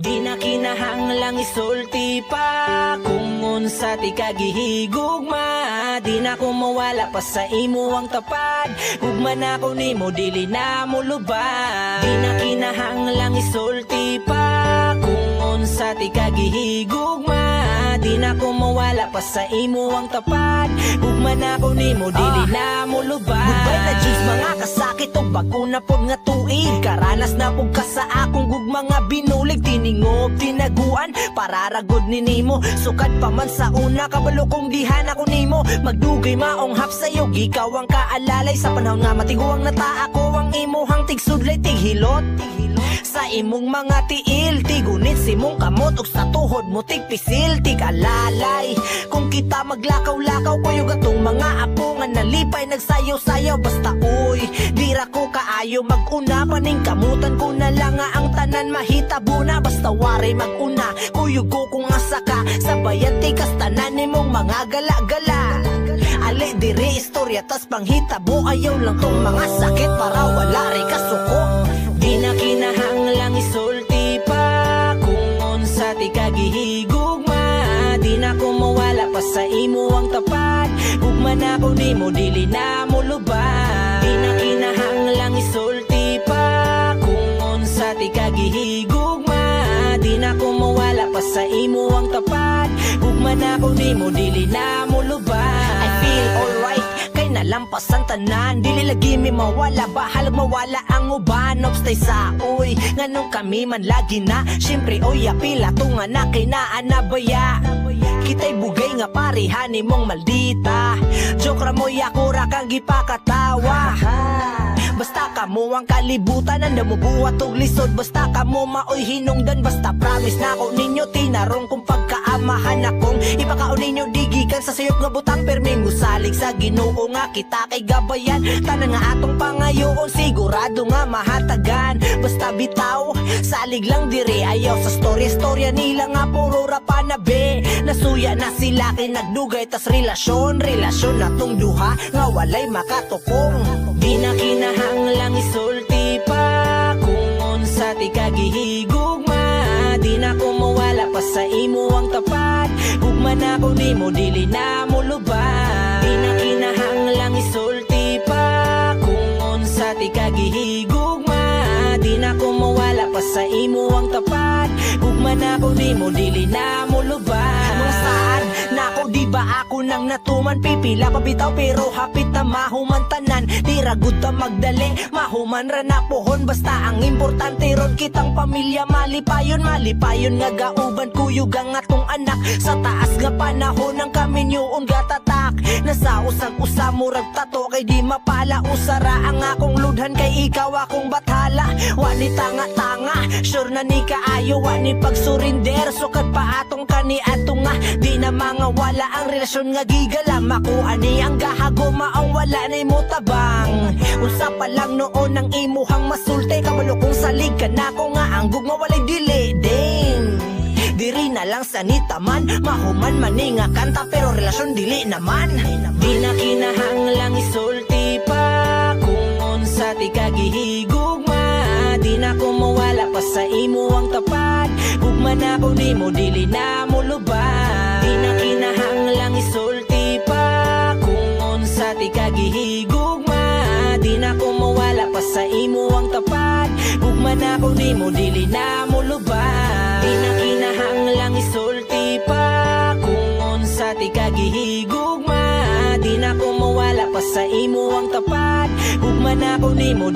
Di na kinahanglang isulti pa kung unsa ti kagihigugma. Di na ko mawala pa sa imo ang tapad. Gugma na ko nimo dili na mo lubad. Di na kinahanglang isulti pa kung unsa ti kagihigugma. Di na ko mawala pa sa imo ang tapad. Gugma na ko nimo dili na mo lubad. Goodbye na G's mga kasakit o bago na pod nga tuig. Karanas na pug ka sa akong gugma nga binulig. Tiningog tinaguan para ragod ni nimo. Sukad pa man sa una kabalo kong dihan ako nimo. Magdugay maong hap sayo ikaw ang kaalalay. Sa panahon nga matiguang nata ako ang imuhang tigsudlay tighilot. Sa imong mga tiil tigunit simong kamot ug sa tuhod mo tigpisil tigalalay. Kung kita maglakaw-lakaw kuyo gatong mga apo nga nalipay nagsayaw-sayaw basta uy dira ko kaayo maguna paning kamutan ko na lang nga ang tanan mahitabo na basta wari maguna kuyo ko kung asa ka sabayan tikas tanan nimong mga gala-gala. Ali diri istorya tas panghitabo ayaw lang tong mga sakit para wala ri kasuko. Di na kinahanglang isulti pa kung unsa ti kagihigugma. Di na ko mawala pa sa imo ang tapad. Gugma na ko nimo dili na mo lubad. Di na kinahanglang isulti pa kung unsa ti kagihigugma. Di na ko mawala pa sa imo ang tapad. Gugma na ko nimo dili na mo lubad. I feel alright kay nalampasan tanan. Dili lagi mi mawala bahalag mawala ang uban. Obstay sa uy nganong kami man lagi na. Siyempre oy apila tunga na kay naanabaya. Kita'y bugay nga parihan nimong maldita. Joke ra mo yakura kang gipakatawa. Basta kamo ang kalibutan ang namubuhat og lisod. Basta kamo maoy hinungdan. Basta promise na ko ninyo tinarong kung pagkaamahan akong ipakaon ninyo digikan sa sayop nga butang. Permi musalig sa Ginoo nga kita kay gabayan. Tanan nga atong pangayoon sigurado nga mahatagan. Basta bitaw salig lang diri ayaw sa storya nila nga puro rapa na be. Nasuya na sila kay nagdugay tas relasyon na tong duha nga walay makatupong. Di na kinahanglang isulti pa kung unsa ti kagihigugma. Di na ko mawala pa sa imo ang tapad. Gugma na ko nimo dili na mo lubad. Di na kinahanglang isulti pa kung unsa ti kagihigugma. Di na ko mawala pa sa imo ang tapad. Gugma na ko nimo dili na mo lubad. Mga saan nako di ba ako nang natuman pipila pabitaw pero hapit na mahuman tanan. Di ragud ta magdali mahuman ra na pohon. Basta ang importante ron kitang pamilya malipayon nga gauban kuyog ang atong anak. Sa taas nga panahon ang kami nyoon gatatak. Nasa usag-usa murag tato kay di mapala usara ang akong ludhan kay ikaw akong bathala. Wani tanga-tanga sure na ni kaayo wani pagsurinder. Sukad pa atong kani atong nga di na mga wala ang relasyon nga gigala. Makuha ni ang gahagoma ang wala na mo tabang. Unsa pa lang noon ang imuhang masulte. Kabalo kong salig ka na ko nga ang gugma walay dili din. Diri na lang sa nitaman mahuman maninga kanta pero relasyon dili naman. Di na kinahanglang isulti pa kung unsa ti kagihigugma. Di na ko mawala pa sa imo ang tapad. Gugma na ko nimo dili na mo lubad. Di na kinahanglang isulti pa kung unsa ti kagihigugma. Di na ko mawala pa sa imo ang tapad. Gugma na ko nimo dili na mo lubad. Di na kinahanglang isulti pa kung unsa ti kagihigugma. Di na ko mawala pa sa imo ang tapad. Gugma na ko nimo